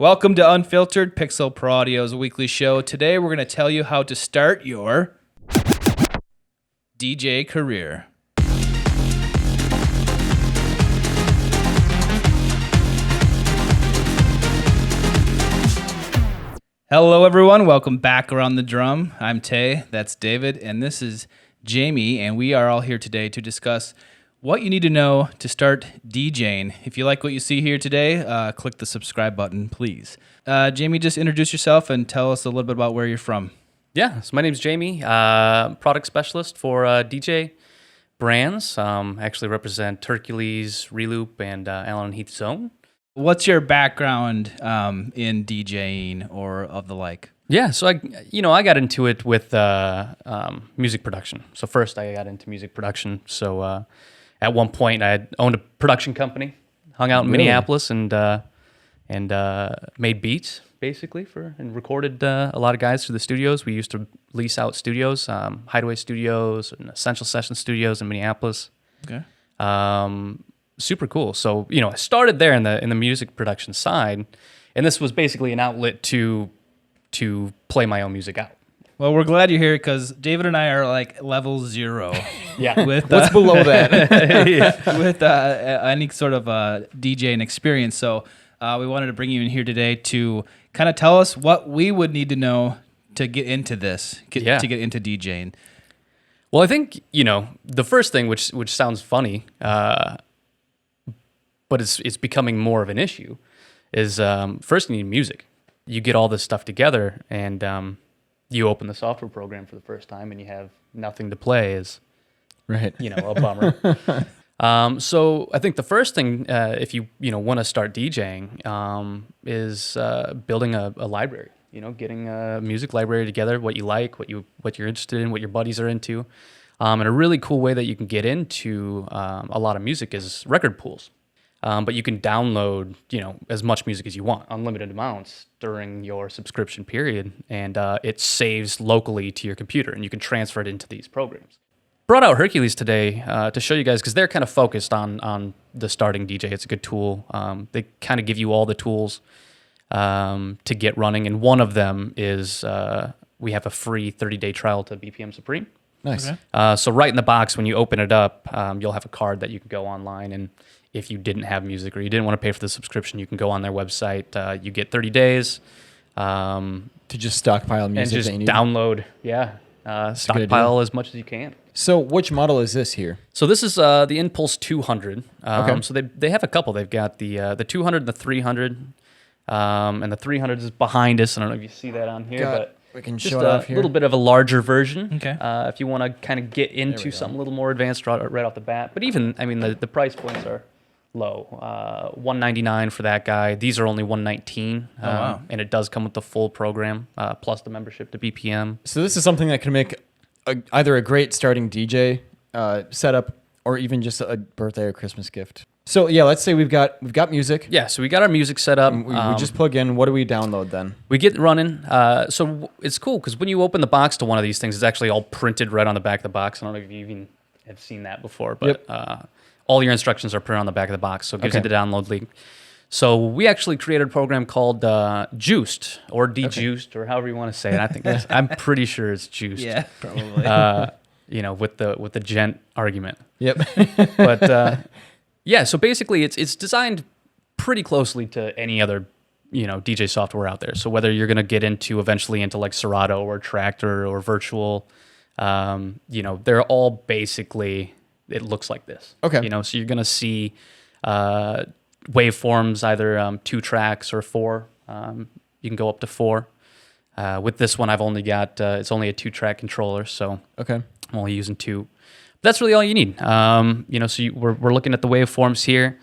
Welcome to Unfiltered, Pixel Pro Audio's weekly show. Today we're going to tell you how to start your DJ career. Hello everyone, welcome back around the drum. I'm Tay, that's David, and this is Jamie, and we are all here today to discuss what you need to know to start DJing. If you like what you see here today, click the subscribe button, please. Jamie, just introduce yourself and tell us a little bit about where you're from. Yeah, so my name's Jamie, product specialist for DJ brands. I actually represent Hercules, Reloop, and Allen Heath Zone. What's your background in DJing or of the like? Yeah, so I got into it with music production. So first I got into music production. So at one point I had owned a production company, hung out in Minneapolis, and made beats basically and recorded a lot of guys through the studios. We used to lease out studios, Hideaway Studios and Essential Session Studios in Minneapolis. Okay. Super cool. So I started there in the music production side, and this was basically an outlet to play my own music out. Well, we're glad you're here because David and I are like level 0. Yeah. With What's below that? yeah, with any sort of DJing experience. So we wanted to bring you in here today to kind of tell us what we would need to know to get into this, to get into DJing. Well, I think the first thing, which sounds funny, but it's becoming more of an issue, is first you need music. You get all this stuff together, and you open the software program for the first time, and you have nothing to play. Is Right. a bummer. So I think the first thing, if you want to start DJing, is building a library. Getting a music library together, what you like, what you're interested in, what your buddies are into, and a really cool way that you can get into a lot of music is record pools. But you can download, as much music as you want, unlimited amounts during your subscription period, and it saves locally to your computer, and you can transfer it into these programs. Brought out Hercules today to show you guys because they're kind of focused on the starting DJ. It's a good tool. They kind of give you all the tools to get running, and one of them is we have a free 30-day trial to BPM Supreme. Nice. Okay. So right in the box, when you open it up, you'll have a card that you can go online, and if you didn't have music or you didn't want to pay for the subscription, you can go on their website. You get 30 days. To just stockpile music and just that you need. download, stockpile as much as you can. So which model is this here? So this is the Impulse 200. Okay. So they have a couple. They've got the 200 and the 300, and the 300 is behind us. I don't know if you see that on here, but we can just show it off here. a little bit of a larger version. Okay. If you want to kind of get into something a little more advanced right off the bat. But even, the price points are low. $199 for that guy. These are only $119. Wow. And it does come with the full program, plus the membership to BPM. So this is something that can make either a great starting DJ setup or even just a birthday or Christmas gift. So yeah, let's say we've got music. Yeah, so we got our music set up. We just plug in. What do we download then? We get running. So it's cool because when you open the box to one of these things, it's actually all printed right on the back of the box. I don't know if you even have seen that before, but all your instructions are printed on the back of the box, so it gives you the download link. So we actually created a program called Juiced or Dejuiced or however you want to say it. I think I'm pretty sure it's Juiced. Yeah, probably. With the gent argument. Yep. But yeah, so basically it's designed pretty closely to any other DJ software out there. So whether you're going to get eventually into like Serato or Tractor or Virtual, they're all basically, it looks like this. Okay. So you're going to see waveforms, either 2 tracks or 4. You can go up to 4. With this one, I've only got it's only a 2-track controller, so Okay. I'm only using 2. That's really all you need. So we're looking at the waveforms here.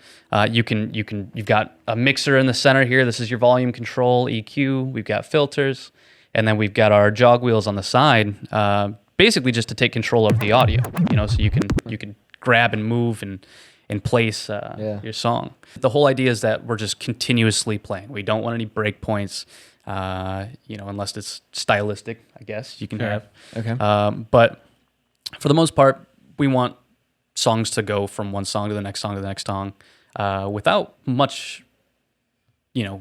You've got a mixer in the center here. This is your volume control, EQ. We've got filters, and then we've got our jog wheels on the side, basically just to take control of the audio. So you can grab and move and place your song. The whole idea is that we're just continuously playing. We don't want any breakpoints, unless it's stylistic, I guess you can have. Okay. But for the most part, we want songs to go from one song to the next song to the next song without much,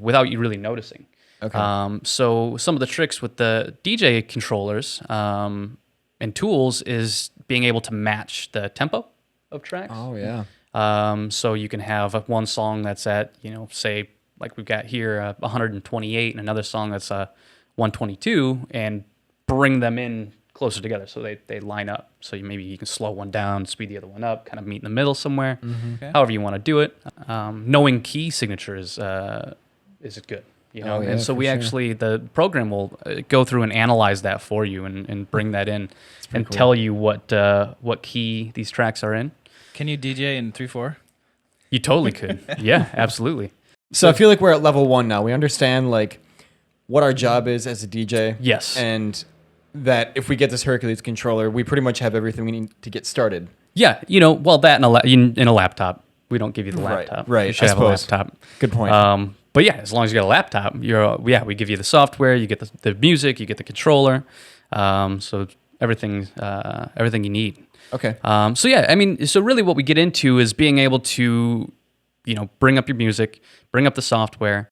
without you really noticing. Okay. So some of the tricks with the DJ controllers and tools is being able to match the tempo of tracks. Oh yeah. So you can have one song that's at, say like we've got here 128 and another song that's 122, and bring them in closer together so they line up. So maybe you can slow one down, speed the other one up, kind of meet in the middle somewhere. Okay. However you want to do it. Knowing key signature is good. Oh, yeah, and so for we sure. actually, the program will go through and analyze that for you and bring that in and cool. tell you what key these tracks are in. Can you DJ in 3/4? You totally could. Yeah, absolutely. So I feel like we're at level 1 now. We understand like what our job is as a DJ. Yes. And that if we get this Hercules controller, we pretty much have everything we need to get started. Yeah, well, that in a laptop. We don't give you the Right, laptop. right, You should I have suppose. a laptop. Good point. But yeah, as long as you got a laptop, we give you the software, you get the music, you get the controller, so everything you need. Okay. So really what we get into is being able to, bring up your music, bring up the software.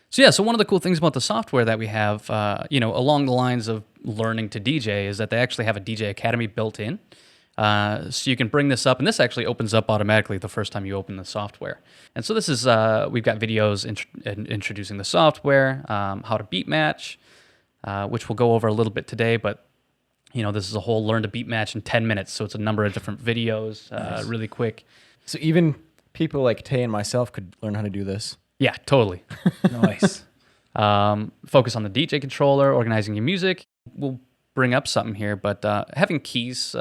So one of the cool things about the software that we have, along the lines of learning to DJ, is that they actually have a DJ Academy built in. So you can bring this up, and this actually opens up automatically the first time you open the software. And so this is, we've got videos introducing the software, how to beat match, which we'll go over a little bit today, but this is a whole learn to beat match in 10 minutes. So it's a number of different videos, Nice. really quick. So even people like Tay and myself could learn how to do this. Yeah, totally. Nice. Focus on the DJ controller, organizing your music. We'll bring up something here, but having keys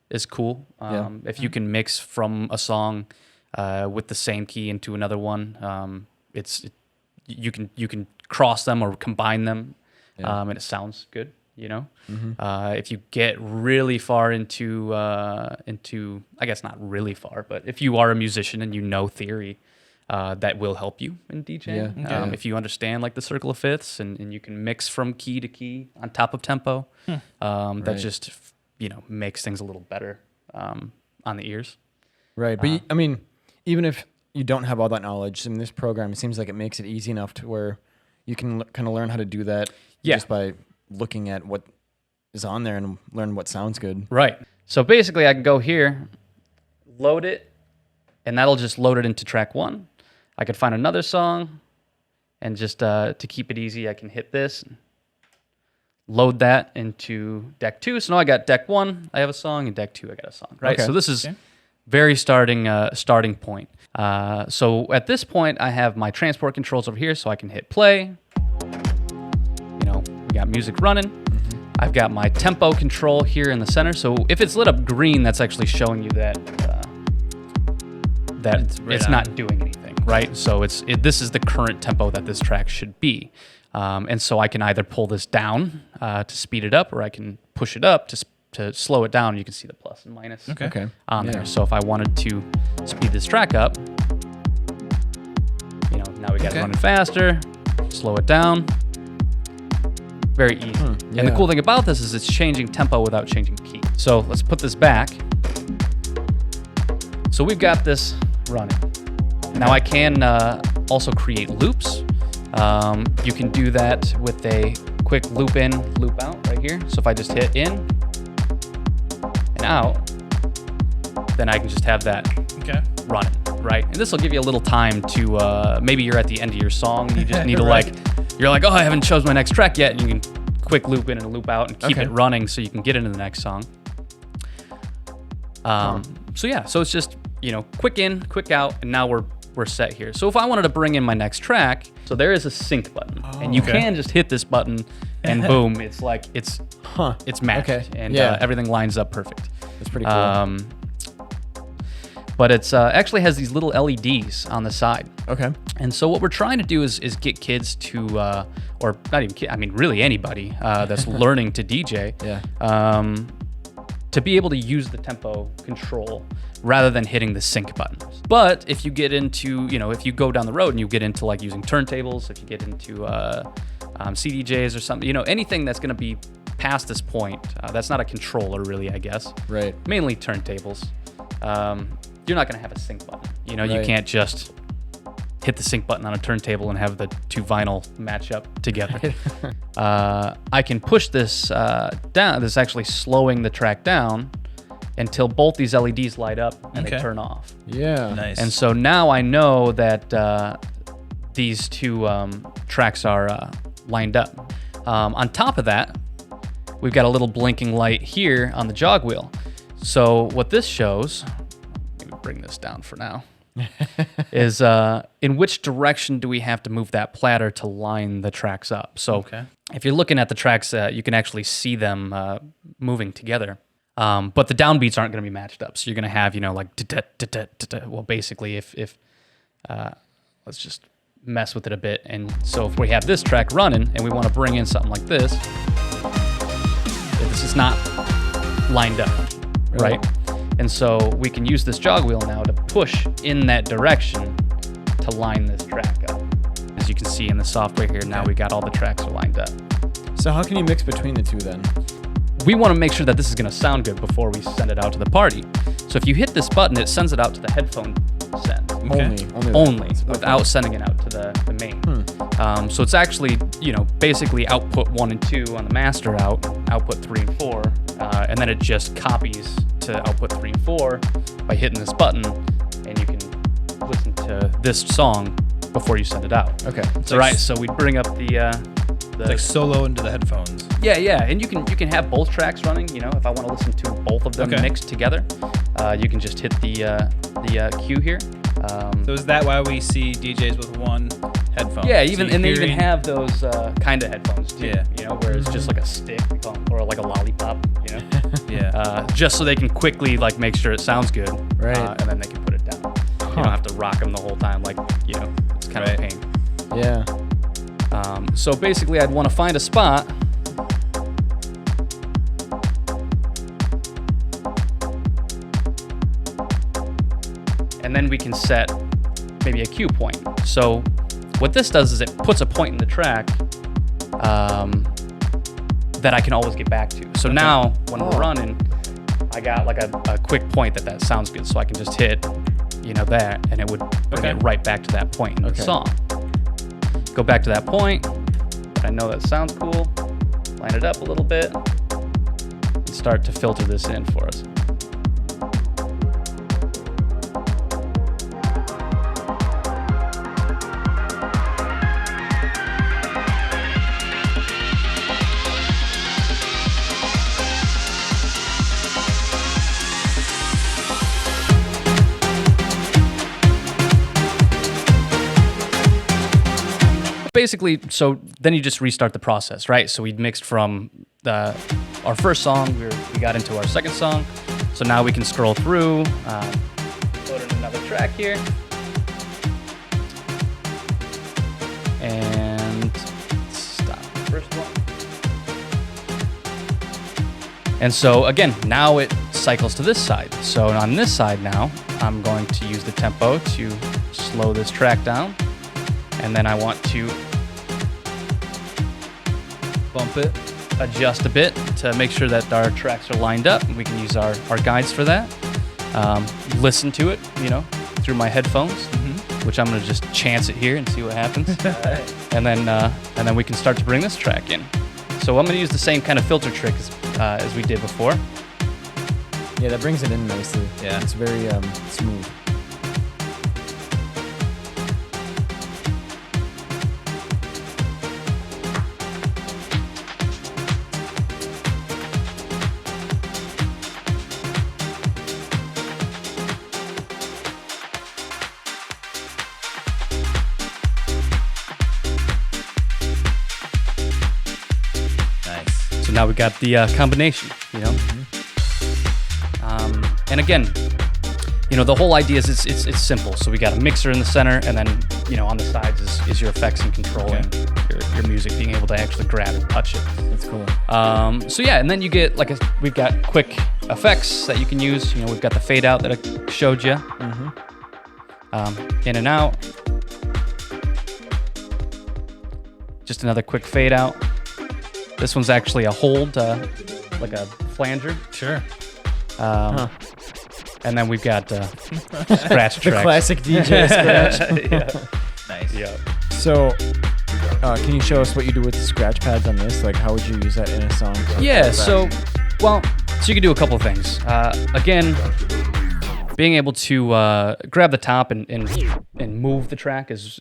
is cool. If you can mix from a song with the same key into another one, you can cross them or combine them, and it sounds good. If you get really far into I guess not really far, but if you are a musician and you know theory, that will help you in DJing. Yeah. If you understand like the circle of fifths and you can mix from key to key on top of tempo, that just makes things a little better on the ears. Right. But even if you don't have all that knowledge in this program, it seems like it makes it easy enough to where you can kind of learn how to do that just by looking at what is on there and learn what sounds good. Right. So basically I can go here, load it, and that'll just load it into track 1. I could find another song, and just to keep it easy, I can hit this, load that into deck 2. So now I got deck 1, I have a song, and deck 2, I got a song. Right. Okay. So this is very starting point. So at this point, I have my transport controls over here, so I can hit play. We got music running. I've got my tempo control here in the center. So if it's lit up green, that's actually showing you that it's not doing anything, right? So this is the current tempo that this track should be. And so I can either pull this down to speed it up, or I can push it up to slow it down. You can see the plus and minus on there. So if I wanted to speed this track up, now we got it running faster, slow it down. Very easy. And the cool thing about this is it's changing tempo without changing key. So let's put this back. So we've got this running. Now I can also create loops. You can do that with a quick loop in, loop out right here. So if I just hit in and out, then I can just have that running, right? And this will give you a little time to, maybe you're at the end of your song, you just need to you're like, oh, I haven't chose my next track yet. And you can quick loop in and loop out and keep it running so you can get into the next song. So it's just, quick in, quick out, and now we're set here. So if I wanted to bring in my next track, so there is a sync button, and you can just hit this button, and boom, it's like it's matched, and everything lines up perfect. That's pretty cool. But it's actually has these little LEDs on the side. Okay. And so what we're trying to do is get kids to, or not even kids, really anybody that's learning to DJ, to be able to use the tempo control rather than hitting the sync buttons. But if you get into, if you go down the road and you get into like using turntables, if you get into CDJs or something, anything that's going to be past this point, that's not a controller really, I guess. Right. Mainly turntables. You're not going to have a sync button. You can't just hit the sync button on a turntable and have the two vinyl match up together. I can push this down. This is actually slowing the track down until both these LEDs light up and they turn off. Yeah. Nice. And so now I know that these two tracks are lined up. On top of that, we've got a little blinking light here on the jog wheel. So what this shows, let me bring this down for now, is in which direction do we have to move that platter to line the tracks up. So if you're looking at the tracks, you can actually see them moving together. But the downbeats aren't going to be matched up. So you're going to have, like, well, basically if let's just mess with it a bit. And so if we have this track running and we want to bring in something like this is not lined up, right? And so we can use this jog wheel now to push in that direction to line this track up. As you can see in the software here, now we got all the tracks are lined up. So how can you mix between the two then? We want to make sure that this is going to sound good before we send it out to the party. So if you hit this button, it sends it out to the headphone send. Only without sending it out to the main. So it's actually, basically output 1 and 2 on the master output 3 and 4, and then it just copies to output 3 and 4 by hitting this button, and you can listen to this song before you send it out. Okay. So we bring up it's like solo into the headphones. Yeah, and you can have both tracks running. If I want to listen to both of them mixed together, you can just hit the cue here. So is that why we see DJs with one headphone? Yeah, they even have those kind of headphones too. Yeah. Where it's just like a stick or like a lollipop. Yeah. Just so they can quickly make sure it sounds good. Right. And then they can put it down. You don't have to rock them the whole time. It's kind of a pain. Yeah. So basically, I'd want to find a spot. And then we can set maybe a cue point. So what this does is it puts a point in the track that I can always get back to. So now when we're running, I got a quick point that sounds good. So I can just hit, that, and it would bring it right back to that point in the song. Go back to that point. I know that sounds cool. Line it up a little bit and start to filter this in for us. Basically, so then you just restart the process, right? So we mixed from our first song, we got into our second song. So now we can scroll through, load in another track here. And stop the first one. And so again, now it cycles to this side. So on this side now, I'm going to use the tempo to slow this track down. And then I want to bump it, adjust a bit to make sure that our tracks are lined up. We can use our guides for that. Listen to it, through my headphones, which I'm going to just chance it here and see what happens. And then we can start to bring this track in. So I'm going to use the same kind of filter trick as we did before. Yeah, that brings it in nicely. Yeah, it's very smooth. So now we got the combination, and again, the whole idea is it's simple. So we got a mixer in the center, and then on the sides is your effects and controlling your music, being able to actually grab and touch it. That's cool. So yeah, and then you get we've got quick effects that you can use. We've got the fade out that I showed you, in and out. Just another quick fade out. This one's actually a hold, like a flanger. Sure. And then we've got scratch tracks. The classic DJ scratch. Yeah. Yeah. So, can you show us what you do with the scratch pads on this? Like, how would you use that in a song? Yeah, so you can do a couple of things. Again, being able to grab the top and move the track is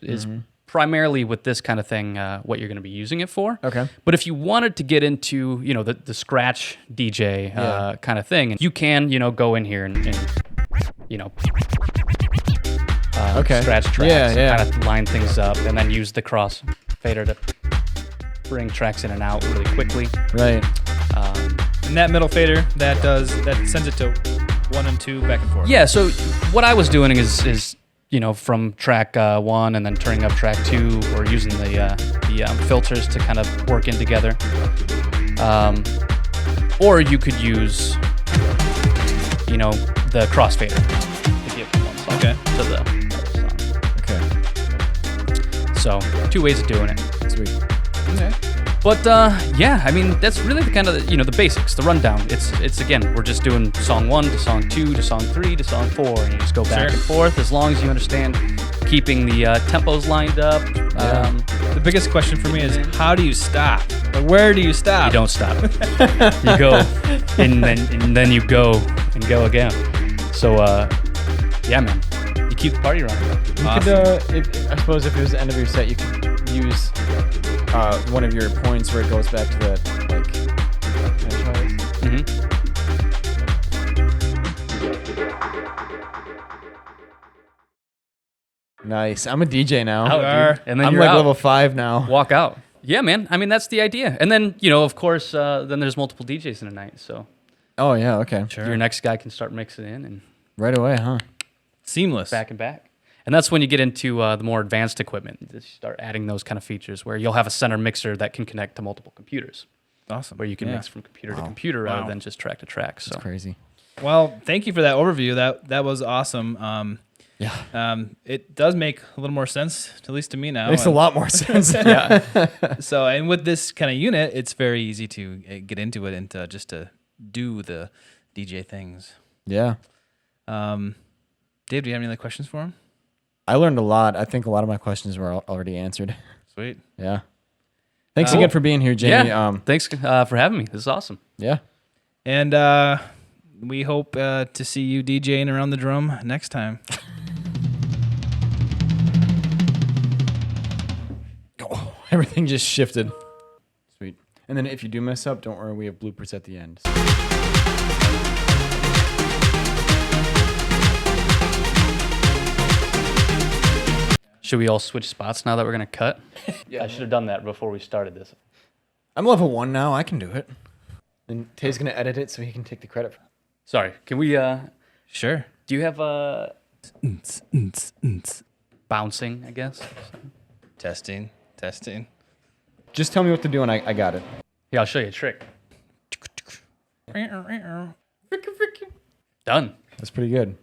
primarily with this kind of thing what you're going to be using it for. Okay. But if you wanted to get into, the scratch DJ kind of thing, you can, go in here and scratch tracks and kind of line things up, and then use the crossfader to bring tracks in and out really quickly. Right. And that middle fader, that sends it to 1 and 2 back and forth. Yeah, so what I was doing is from track 1 and then turning up track 2, or using the filters to kind of work in together. Or you could use, the crossfader to give one song to the other song. Okay. So 2 ways of doing it. Sweet. Okay. But I mean, that's really the kind of the basics, the rundown. It's again, we're just doing song 1 to song 2 to song 3 to song 4, and you just go back and forth as long as you understand keeping the tempos lined up. The biggest question for me is, how do you stop? Like, where do you stop? You don't stop. You go, and then you go and go again. So yeah, man, you keep the party running. You could, I suppose, if it was the end of your set, you could use one of your points where it goes back to that, like, Nice. I'm a DJ now. And then I'm you're like out. level 5 now. Walk out. Yeah, man. I mean, that's the idea. And then, of course, then there's multiple DJs in a night. So Oh, yeah, okay. your next guy can start mixing in and Right away, huh? Seamless. back and back. And that's when you get into the more advanced equipment. You start adding those kind of features where you'll have a center mixer that can connect to multiple computers, Awesome. where you can mix from computer to computer rather than just track to track. So It's crazy. Well, thank you for that overview. That was awesome. It does make a little more sense, at least to me now. Makes a lot more sense. So, and with this kind of unit, it's very easy to get into it and just to do the DJ things. Yeah. Dave, do you have any other questions for him? I learned a lot. I think a lot of my questions were already answered. Sweet. Yeah. Thanks again for being here, Jamie. yeah, thanks for having me. This is awesome. Yeah. And we hope to see you DJing around the drum next time. Oh, everything just shifted. Sweet. And then if you do mess up, don't worry, we have bloopers at the end. Should we all switch spots now that we're going to cut? I should have done that before we started this. I'm level 1 now. I can do it. And Tay's going to edit it so he can take the credit. Sorry. Can we... Sure. Do you have bouncing, I guess? Testing. Just tell me what to do and I got it. Yeah, I'll show you a trick. Done. That's pretty good.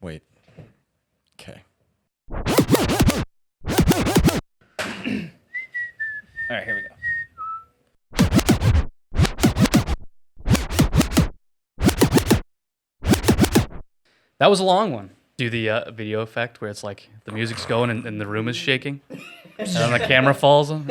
Wait. Okay. All right, here we go. That was a long one. Do the video effect where it's like the music's going and the room is shaking, and then the camera falls on.